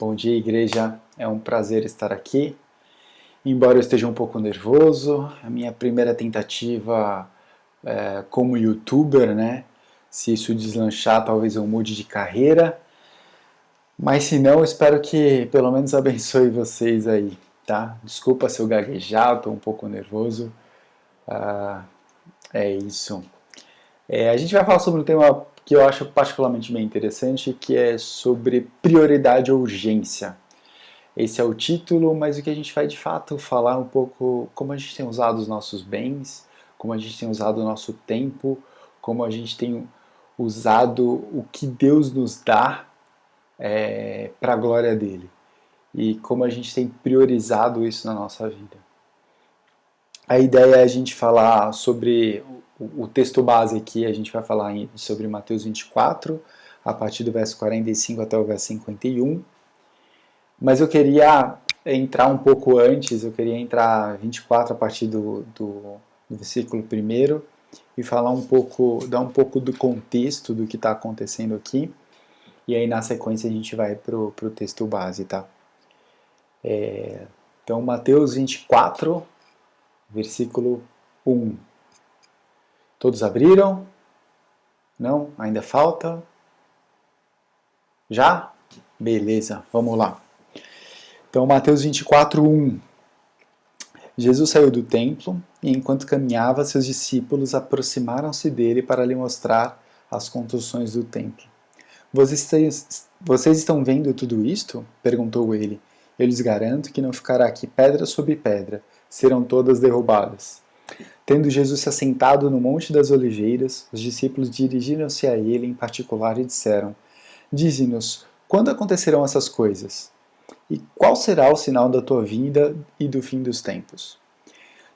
Bom dia, igreja. É um prazer estar aqui. Embora eu esteja um pouco nervoso, a minha primeira tentativa como youtuber, né? Se isso deslanchar, talvez eu mude de carreira. Mas se não, eu espero que pelo menos abençoe vocês aí, tá? Desculpa se eu gaguejar, estou um pouco nervoso. É isso. A gente vai falar sobre um tema que eu acho particularmente bem interessante, que é sobre prioridade ou urgência. Esse é o título, mas o que a gente vai de fato falar um pouco como a gente tem usado os nossos bens, como a gente tem usado o nosso tempo, como a gente tem usado o que Deus nos dá para a glória dele e como a gente tem priorizado isso na nossa vida. A ideia é a gente falar sobre o texto base aqui, a gente vai falar sobre Mateus 24, a partir do verso 45 até o verso 51. Mas eu queria entrar um pouco antes, eu queria entrar 24 a partir do versículo 1 e falar um pouco, dar um pouco do contexto do que está acontecendo aqui. E aí na sequência a gente vai para o texto base, tá? Então Mateus 24, versículo 1. Todos abriram? Não? Ainda falta? Já? Beleza, vamos lá. Então, Mateus 24, 1. Jesus saiu do templo e, enquanto caminhava, seus discípulos aproximaram-se dele para lhe mostrar as construções do templo. Vocês estão vendo tudo isto? Perguntou ele. Eu lhes garanto que não ficará aqui pedra sobre pedra, serão todas derrubadas. Tendo Jesus se assentado no Monte das Oliveiras, os discípulos dirigiram-se a ele em particular e disseram: Dize-nos, quando acontecerão essas coisas? E qual será o sinal da tua vinda e do fim dos tempos?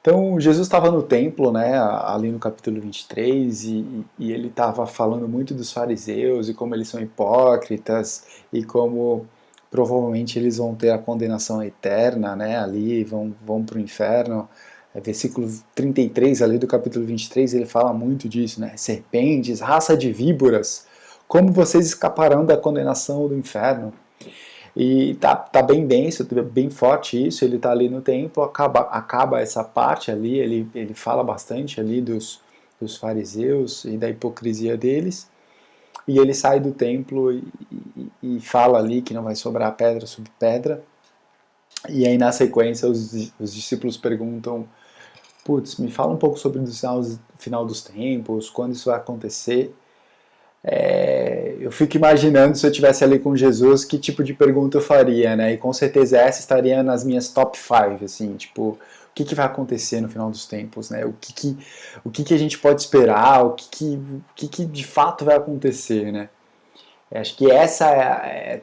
Então, Jesus estava no templo, né, ali no capítulo 23, e ele estava falando muito dos fariseus e como eles são hipócritas e como provavelmente eles vão ter a condenação eterna, né, ali, vão para o inferno. Versículo 33 ali do capítulo 23, ele fala muito disso, né, serpentes, raça de víboras, como vocês escaparão da condenação do inferno? E tá bem denso, bem forte isso, ele tá ali no templo, acaba essa parte ali, ele fala bastante ali dos fariseus e da hipocrisia deles, e ele sai do templo e fala ali que não vai sobrar pedra sobre pedra, e aí na sequência os discípulos perguntam, putz, me fala um pouco sobre o final dos tempos, quando isso vai acontecer. Eu fico imaginando se eu estivesse ali com Jesus, que tipo de pergunta eu faria, né? E com certeza essa estaria nas minhas top 5, assim, tipo, o que vai acontecer no final dos tempos, né? O que a gente pode esperar, o que de fato vai acontecer, né? Acho que essa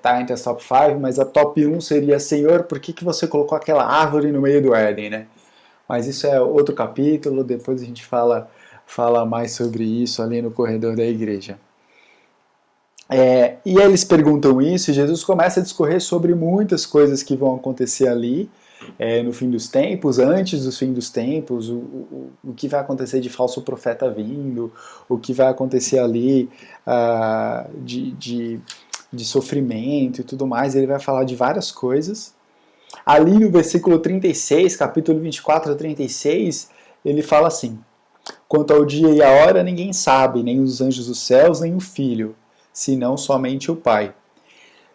tá entre as top 5, mas a top 1 seria, Senhor, por que você colocou aquela árvore no meio do Éden, né? Mas isso é outro capítulo, depois a gente fala mais sobre isso ali no corredor da igreja. E eles perguntam isso e Jesus começa a discorrer sobre muitas coisas que vão acontecer ali no fim dos tempos, antes do fim dos tempos, o que vai acontecer de falso profeta vindo, o que vai acontecer ali de sofrimento e tudo mais. Ele vai falar de várias coisas. Ali no versículo 36, capítulo 24 a 36, ele fala assim: Quanto ao dia e a hora, ninguém sabe, nem os anjos dos céus, nem o Filho, senão somente o Pai.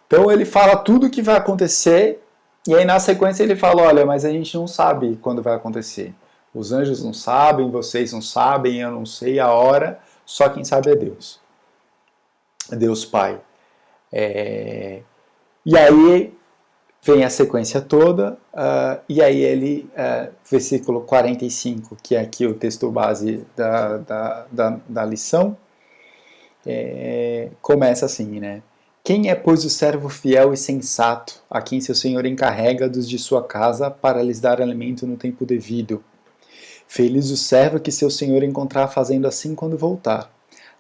Então ele fala tudo o que vai acontecer, e aí na sequência ele fala, olha, mas a gente não sabe quando vai acontecer. Os anjos não sabem, vocês não sabem, eu não sei a hora, só quem sabe é Deus. Deus Pai. E aí vem a sequência toda, e aí ele, versículo 45, que é aqui o texto base da lição, começa assim, né? Quem é, pois, o servo fiel e sensato, a quem seu senhor encarrega dos de sua casa para lhes dar alimento no tempo devido? Feliz o servo que seu senhor encontrar fazendo assim quando voltar.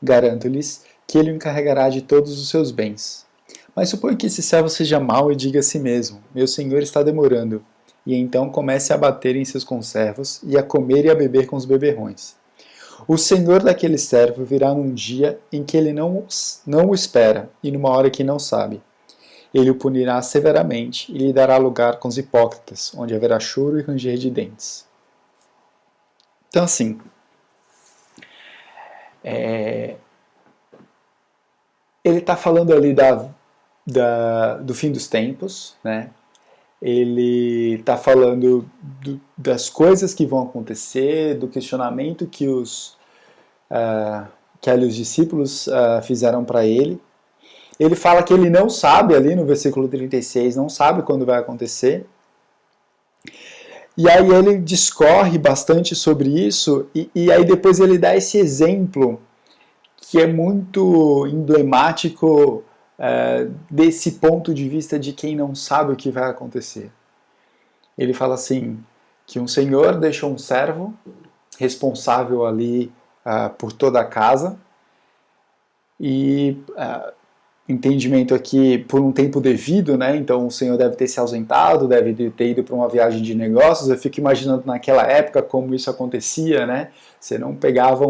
Garanto-lhes que ele o encarregará de todos os seus bens. Mas suponha que esse servo seja mau e diga a si mesmo, meu senhor está demorando, e então comece a bater em seus conservos e a comer e a beber com os beberrões. O senhor daquele servo virá num dia em que ele não o espera e numa hora que não sabe. ele o punirá severamente e lhe dará lugar com os hipócritas, onde haverá choro e ranger de dentes. Então, assim, ele está falando ali do fim dos tempos, né? Ele está falando das coisas que vão acontecer, do questionamento que ali os discípulos fizeram para ele. Ele fala que ele não sabe, ali no versículo 36, não sabe quando vai acontecer. E aí ele discorre bastante sobre isso, e aí depois ele dá esse exemplo que é muito emblemático desse ponto de vista de quem não sabe o que vai acontecer. Ele fala assim, que um senhor deixou um servo responsável ali por toda a casa, e entendimento aqui por um tempo devido, né? Então o senhor deve ter se ausentado, deve ter ido para uma viagem de negócios. Eu fico imaginando naquela época como isso acontecia, né? Você não pegava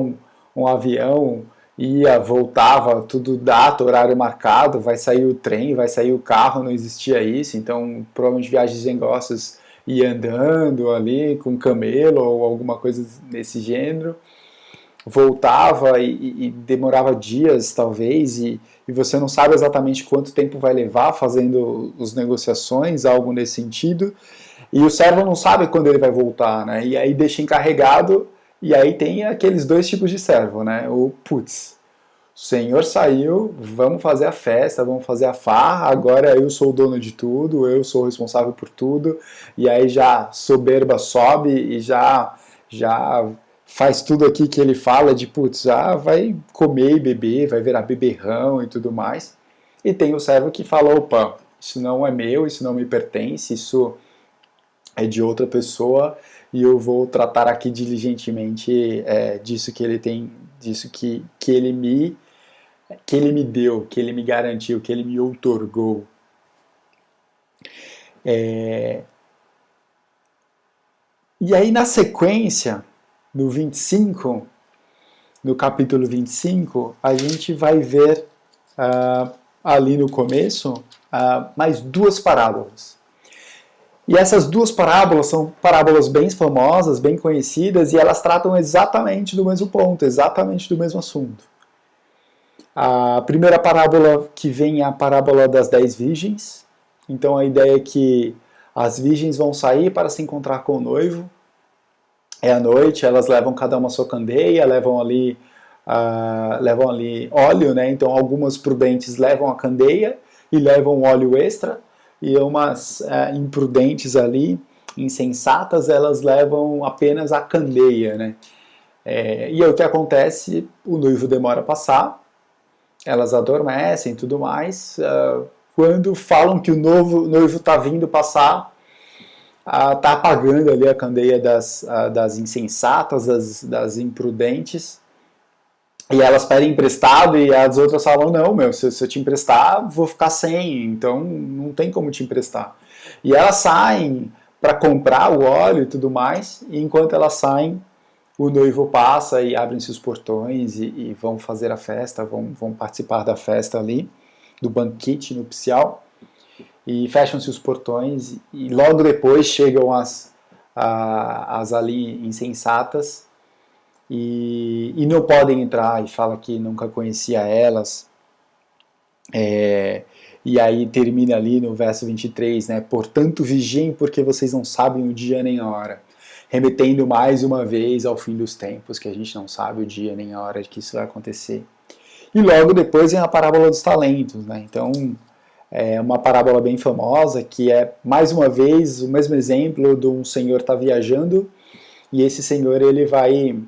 um avião, ia, voltava, tudo data, horário marcado, vai sair o trem, vai sair o carro, não existia isso. Então provavelmente viagens de negócios ia andando ali com camelo ou alguma coisa desse gênero. Voltava e demorava dias, talvez, e você não sabe exatamente quanto tempo vai levar fazendo as negociações, algo nesse sentido, e o servo não sabe quando ele vai voltar, né? E aí deixa encarregado, e aí tem aqueles dois tipos de servo, né? O putz, o senhor saiu, vamos fazer a festa, vamos fazer a farra, agora eu sou o dono de tudo, eu sou o responsável por tudo, e aí já soberba sobe e já faz tudo aqui que ele fala de, putz, vai comer e beber, vai virar beberrão e tudo mais. E tem o servo que fala, opa, isso não é meu, isso não me pertence, isso é de outra pessoa e eu vou tratar aqui diligentemente disso que ele tem, disso que ele me deu, que ele me garantiu, que ele me outorgou. E aí na sequência, no 25, no capítulo 25, a gente vai ver ali no começo mais duas parábolas. E essas duas parábolas são parábolas bem famosas, bem conhecidas, e elas tratam exatamente do mesmo ponto, exatamente do mesmo assunto. A primeira parábola que vem é a parábola das 10 virgens. Então a ideia é que as virgens vão sair para se encontrar com o noivo. É à noite, elas levam cada uma a sua candeia, levam ali óleo, né? Então algumas prudentes levam a candeia e levam óleo extra, e umas imprudentes ali, insensatas, elas levam apenas a candeia, né? E aí o que acontece? O noivo demora a passar, elas adormecem e tudo mais. Quando falam que o noivo está vindo passar, está apagando ali a candeia das insensatas, das imprudentes, e elas pedem emprestado, e as outras falam, não, meu, se eu te emprestar, vou ficar sem, então não tem como te emprestar. E elas saem para comprar o óleo e tudo mais, e enquanto elas saem, o noivo passa e abrem-se os portões e vão fazer a festa, vão participar da festa ali, do banquete nupcial, e fecham-se os portões, e logo depois chegam as ali insensatas, e não podem entrar, e fala que nunca conhecia elas. E aí termina ali no verso 23, né? Portanto vigiem, porque vocês não sabem o dia nem a hora. Remetendo mais uma vez ao fim dos tempos, que a gente não sabe o dia nem a hora de que isso vai acontecer. E logo depois vem a parábola dos talentos, né? Então é uma parábola bem famosa, que é, mais uma vez, o mesmo exemplo de um senhor estar viajando, e esse senhor ele vai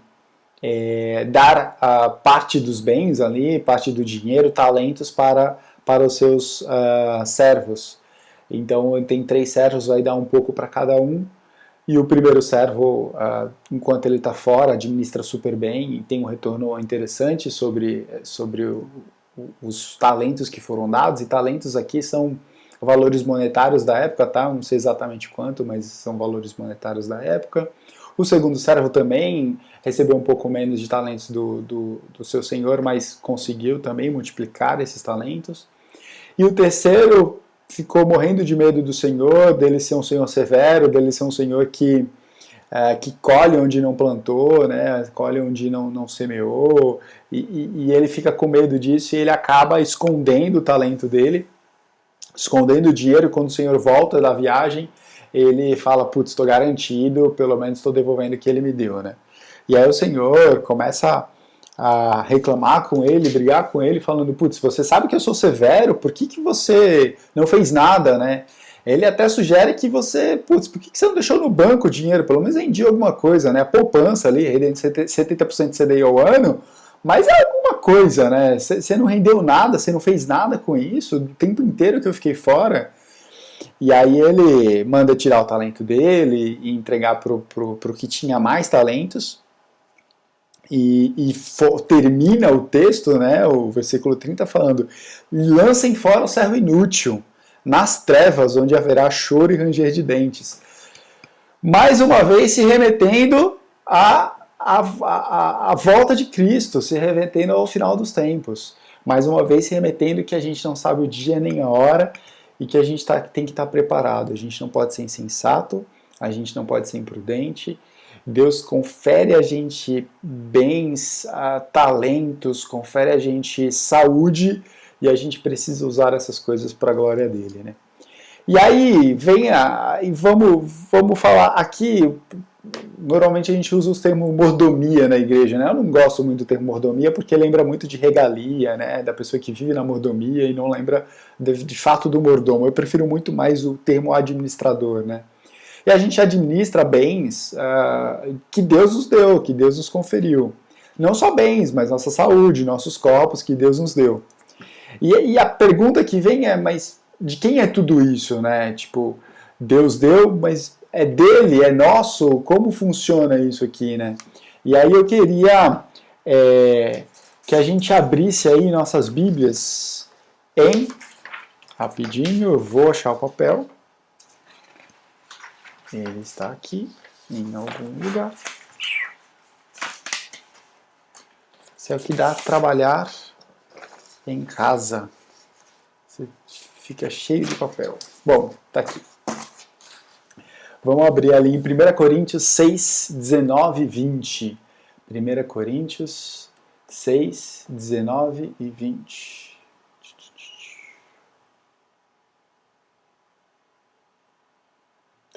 dar parte dos bens ali, parte do dinheiro, talentos para os seus servos. Então tem 3 servos, vai dar um pouco para cada um, e o primeiro servo, enquanto ele está fora, administra super bem e tem um retorno interessante sobre os talentos que foram dados, e talentos aqui são valores monetários da época, tá? Não sei exatamente quanto, mas são valores monetários da época. O segundo servo também recebeu um pouco menos de talentos do seu senhor, mas conseguiu também multiplicar esses talentos. E o terceiro ficou morrendo de medo do Senhor, dele ser um Senhor severo, dele ser um Senhor que colhe onde não plantou, né, colhe onde não semeou, e ele fica com medo disso e ele acaba escondendo o talento dele, escondendo o dinheiro. Quando o Senhor volta da viagem, ele fala, putz, estou garantido, pelo menos estou devolvendo o que ele me deu, né? E aí o Senhor começa a reclamar com ele, brigar com ele, falando, putz, você sabe que eu sou severo, por que você não fez nada, né? Ele até sugere que você, putz, por que você não deixou no banco o dinheiro? Pelo menos rendia alguma coisa, né? A poupança ali, rendendo 70% de CDI ao ano, mas é alguma coisa, né? Você não rendeu nada, você não fez nada com isso, o tempo inteiro que eu fiquei fora. E aí ele manda tirar o talento dele e entregar pro que tinha mais talentos. Termina o texto, né, o versículo 30 falando, lancem fora o servo inútil, nas trevas onde haverá choro e ranger de dentes. Mais uma vez se remetendo à volta de Cristo, se remetendo ao final dos tempos. Mais uma vez se remetendo que a gente não sabe o dia nem a hora e que a gente tem que estar preparado. A gente não pode ser insensato, a gente não pode ser imprudente. Deus confere a gente bens, talentos, confere a gente saúde, e a gente precisa usar essas coisas para a glória dele, né? E aí, vamos falar aqui, normalmente a gente usa o termo mordomia na igreja, né? Eu não gosto muito do termo mordomia porque lembra muito de regalia, né? Da pessoa que vive na mordomia e não lembra de fato do mordomo. Eu prefiro muito mais o termo administrador, né? E a gente administra bens que Deus nos deu, que Deus nos conferiu. Não só bens, mas nossa saúde, nossos corpos que Deus nos deu. E a pergunta que vem é, mas de quem é tudo isso, né? Tipo, Deus deu, mas é dele, é nosso? Como funciona isso aqui, né? E aí eu queria que a gente abrisse aí nossas Bíblias rapidinho, eu vou achar o papel. Ele está aqui, em algum lugar. Isso é o que dá trabalhar em casa. Você fica cheio de papel. Bom, tá aqui. Vamos abrir ali em 1 Coríntios 6, 19 e 20. 1 Coríntios 6, 19 e 20.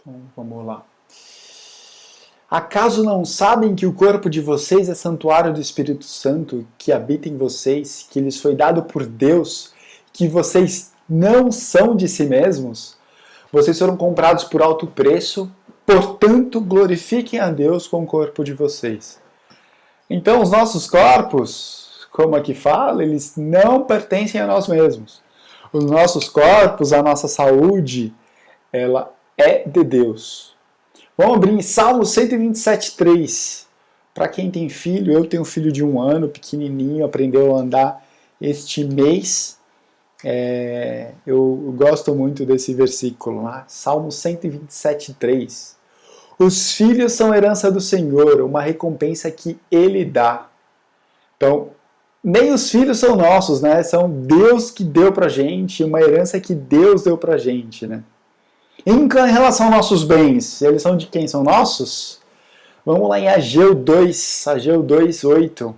Então, vamos lá. Acaso não sabem que o corpo de vocês é santuário do Espírito Santo, que habita em vocês, que lhes foi dado por Deus, que vocês não são de si mesmos? Vocês foram comprados por alto preço, portanto, glorifiquem a Deus com o corpo de vocês. Então, os nossos corpos, como aqui fala, eles não pertencem a nós mesmos. Os nossos corpos, a nossa saúde, ela é de Deus. Vamos abrir em Salmo 127:3. Para quem tem filho, eu tenho um filho de 1 ano, pequenininho, aprendeu a andar este mês. Eu gosto muito desse versículo lá, Salmo 127:3. Os filhos são herança do Senhor, uma recompensa que Ele dá. Então, nem os filhos são nossos, né? São Deus que deu pra gente, uma herança que Deus deu pra gente, né? Em relação aos nossos bens, eles são de quem? São nossos? Vamos lá em Ageu 2, Ageu 2:8.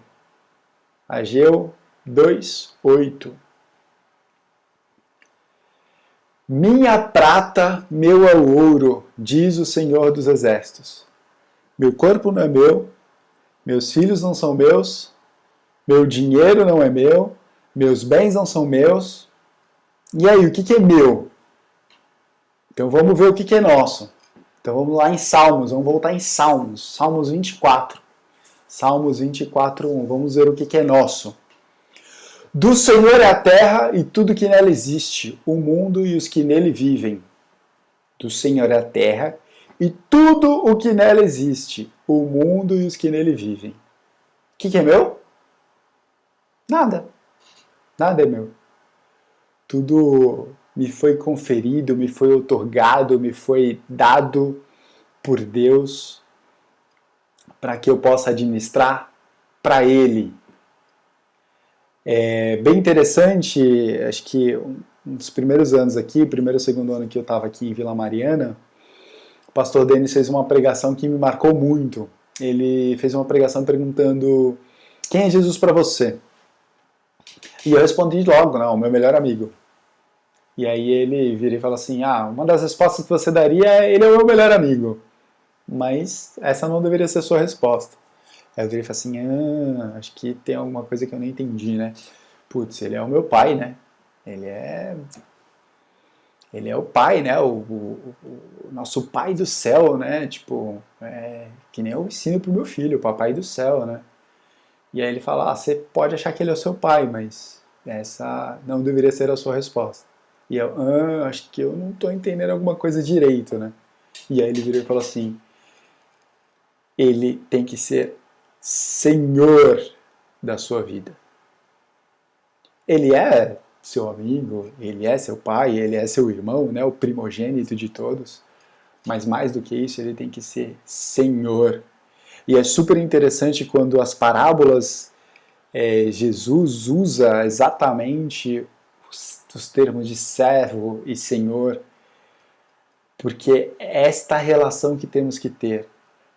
Ageu 2:8. Minha prata, meu é o ouro, diz o Senhor dos Exércitos. Meu corpo não é meu, meus filhos não são meus, meu dinheiro não é meu, meus bens não são meus. E aí, o que é meu? Então vamos ver o que é nosso. Então vamos lá em Salmos, vamos voltar em Salmos, Salmos 24. Salmos 24:1. Vamos ver o que é nosso. Do Senhor é a terra e tudo que nela existe, o mundo e os que nele vivem. Do Senhor é a terra e tudo o que nela existe, o mundo e os que nele vivem. O que é meu? Nada. Nada é meu. Tudo me foi conferido, me foi outorgado, me foi dado por Deus para que eu possa administrar para Ele. É bem interessante, acho que um dos primeiros anos aqui, primeiro ou segundo ano que eu estava aqui em Vila Mariana, o pastor Denis fez uma pregação que me marcou muito. Ele fez uma pregação perguntando: quem é Jesus para você? E eu respondi logo: não, o meu melhor amigo. E aí ele vira e fala assim: uma das respostas que você daria é: ele é o meu melhor amigo. Mas essa não deveria ser a sua resposta. Aí eu virei e falei assim: acho que tem alguma coisa que eu não entendi, né? Putz, ele é o meu pai, né? Ele é o pai, né? O nosso pai do céu, né? Tipo, que nem eu ensino pro meu filho, o papai do céu, né? E aí ele fala: você pode achar que ele é o seu pai, mas essa não deveria ser a sua resposta. E eu: acho que eu não tô entendendo alguma coisa direito, né? E aí ele virou e falou assim: ele tem que ser Senhor da sua vida. Ele é seu amigo, ele é seu pai, ele é seu irmão, né, o primogênito de todos, mas mais do que isso, ele tem que ser Senhor. E é super interessante quando as parábolas Jesus usa exatamente os termos de servo e Senhor, porque é esta relação que temos que ter.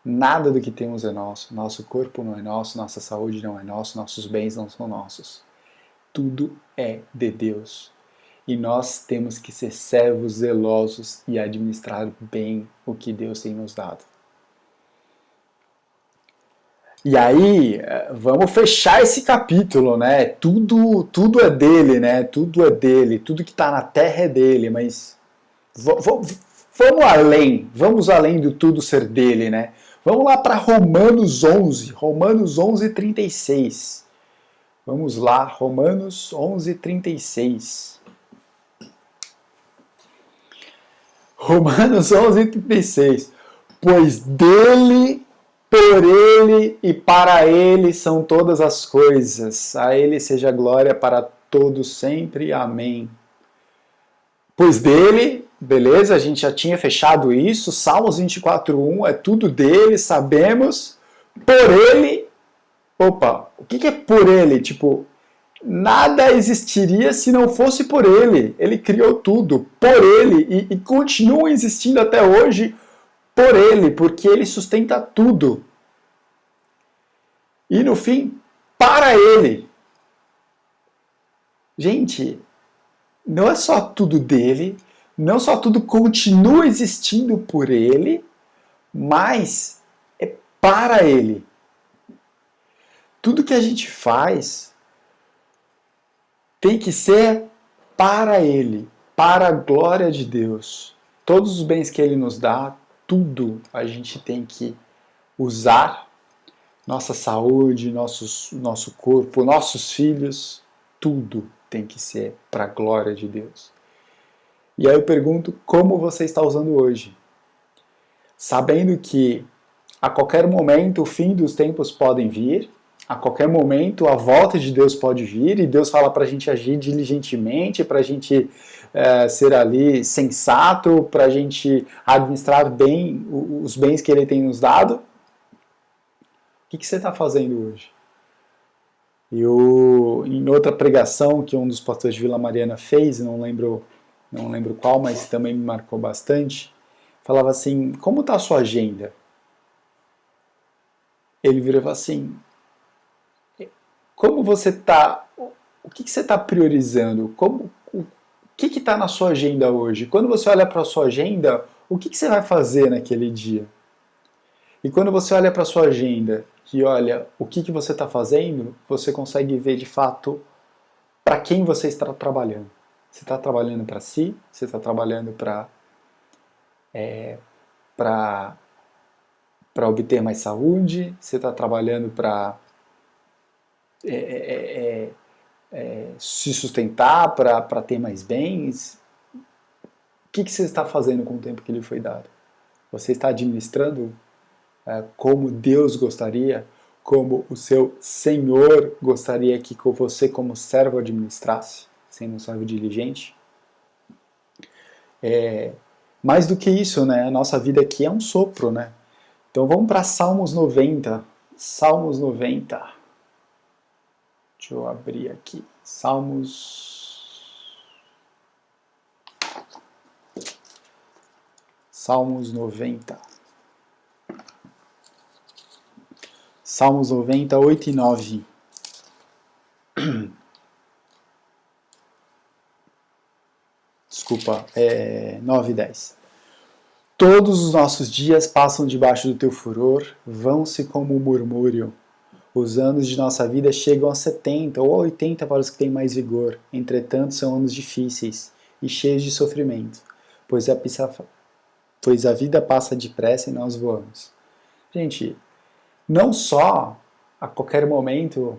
Nada do que temos é nosso. Nosso corpo não é nosso, nossa saúde não é nossa, nossos bens não são nossos. Tudo é de Deus. E nós temos que ser servos zelosos e administrar bem o que Deus tem nos dado. E aí, vamos fechar esse capítulo, né? Tudo é dele, né? Tudo é dele, tudo que está na terra é dele, mas vamos além do tudo ser dele, né? Vamos lá para Romanos 11, 36. Vamos lá, Romanos 11, 36. Romanos 11, 36. Pois dele, por ele e para ele são todas as coisas. A ele seja glória para todos sempre. Amém. Pois dele, beleza, a gente já tinha fechado isso. Salmos 24:1 é tudo dele, sabemos. Por ele, opa, o que é por ele? Tipo, nada existiria se não fosse por ele. Ele criou tudo por ele e continua existindo até hoje por ele, porque ele sustenta tudo. E no fim, para ele. Gente, não é só tudo dele, não só tudo continua existindo por ele, mas é para ele. Tudo que a gente faz tem que ser para ele, para a glória de Deus. Todos os bens que ele nos dá, tudo a gente tem que usar. Nossa saúde, nosso corpo, nossos filhos, tudo tem que ser para a glória de Deus. E aí eu pergunto, como você está usando hoje? Sabendo que a qualquer momento o fim dos tempos podem vir, a qualquer momento a volta de Deus pode vir, e Deus fala para a gente agir diligentemente, para a gente ser ali sensato, para a gente administrar bem os bens que Ele tem nos dado. O que você está fazendo hoje? Em outra pregação que um dos pastores de Vila Mariana fez, não lembro qual, mas também me marcou bastante, falava assim: como está a sua agenda? Ele virou e falou assim: como você está? O que você está priorizando? O que está na sua agenda hoje? Quando você olha para a sua agenda, o que você vai fazer naquele dia? E quando você olha para a sua agenda e olha o que você está fazendo, você consegue ver de fato para quem você está trabalhando. Você está trabalhando para si? Você está trabalhando para obter mais saúde? Você está trabalhando para se sustentar, para ter mais bens? O que você está fazendo com o tempo que lhe foi dado? Você está administrando como Deus gostaria, como o seu Senhor gostaria que você, como servo, administrasse, sendo um servo diligente? Mais do que isso, né? A nossa vida aqui é um sopro, né? Então vamos para Salmos 90. Salmos 90. Deixa eu abrir aqui. Salmos Salmos 90. Salmos 90, 8 e 9. Desculpa, 9 e 10. Todos os nossos dias passam debaixo do teu furor, vão-se como um murmúrio. Os anos de nossa vida chegam a 70 ou a 80 para os que têm mais vigor. Entretanto, são anos difíceis e cheios de sofrimento, pois a vida passa depressa e nós voamos. Gente, não só a qualquer momento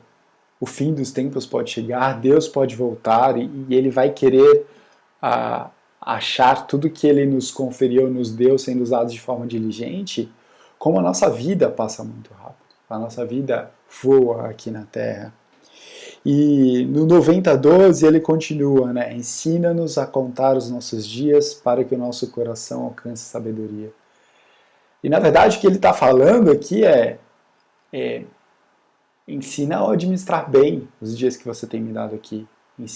o fim dos tempos pode chegar, Deus pode voltar e Ele vai querer achar tudo que Ele nos conferiu, nos deu, sendo usado de forma diligente, como a nossa vida passa muito rápido. A nossa vida voa aqui na Terra. E no 90:12 ele continua, né? Ensina-nos a contar os nossos dias para que o nosso coração alcance sabedoria. E na verdade o que ele está falando aqui ensina a administrar bem os dias que você tem me dado aqui. Me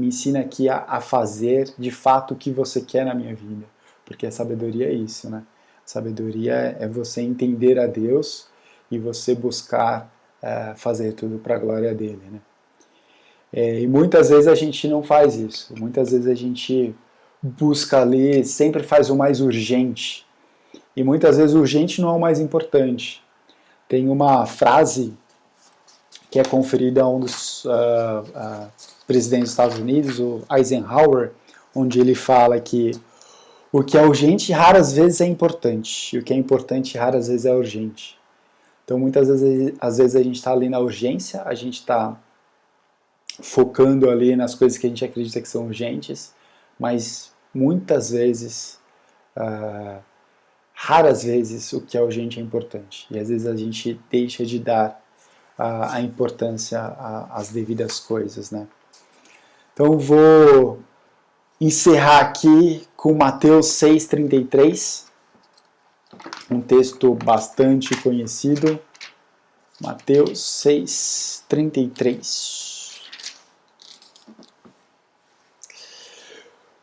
ensina aqui a fazer de fato o que você quer na minha vida. Porque a sabedoria é isso, né? A sabedoria é você entender a Deus e você buscar fazer tudo para a glória dele, né? E muitas vezes a gente não faz isso. Muitas vezes a gente busca ali, sempre faz o mais urgente. E muitas vezes o urgente não é o mais importante. Tem uma frase que é conferida a um dos presidentes dos Estados Unidos, o Eisenhower, onde ele fala que o que é urgente raras vezes é importante, e o que é importante raras vezes é urgente. Então muitas vezes, às vezes a gente está ali na urgência, a gente está focando ali nas coisas que a gente acredita que são urgentes, mas muitas vezes, raras vezes, o que é urgente é importante. E às vezes a gente deixa de dar a importância às devidas coisas, né? Então eu vou encerrar aqui com Mateus 6,33, um texto bastante conhecido. Mateus 6,33.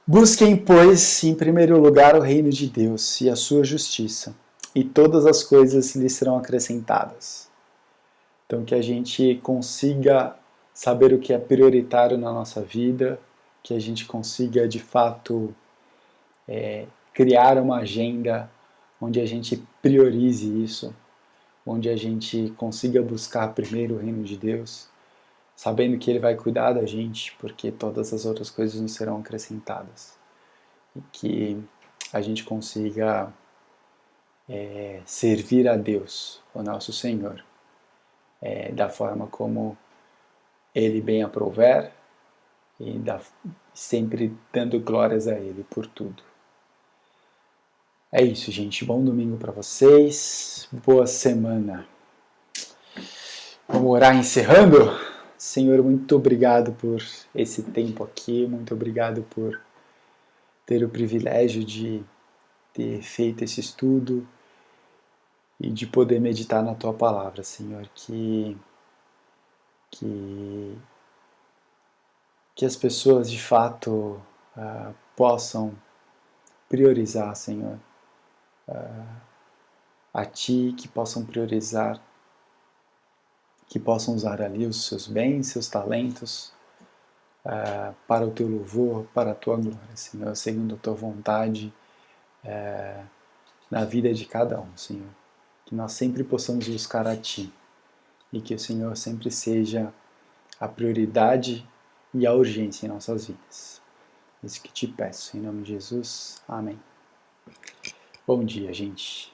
Busquem, pois, em primeiro lugar o reino de Deus e a sua justiça, e todas as coisas lhe serão acrescentadas. Então, que a gente consiga saber o que é prioritário na nossa vida, que a gente consiga, de fato, criar uma agenda onde a gente priorize isso, onde a gente consiga buscar primeiro o reino de Deus, sabendo que Ele vai cuidar da gente, porque todas as outras coisas nos serão acrescentadas. E que a gente consiga servir a Deus, o nosso Senhor, da forma como Ele bem aprouver e sempre dando glórias a Ele por tudo. É isso, gente. Bom domingo para vocês. Boa semana. Vamos orar encerrando? Senhor, muito obrigado por esse tempo aqui. Muito obrigado por ter o privilégio de ter feito esse estudo e de poder meditar na Tua palavra, Senhor. Que as pessoas, de fato, possam priorizar, Senhor, a Ti, que possam priorizar, que possam usar ali os seus bens, seus talentos, para o Teu louvor, para a Tua glória, Senhor, segundo a Tua vontade na vida de cada um, Senhor. Que nós sempre possamos buscar a Ti e que o Senhor sempre seja a prioridade e a urgência em nossas vidas. Isso que te peço, em nome de Jesus. Amém. Bom dia, gente.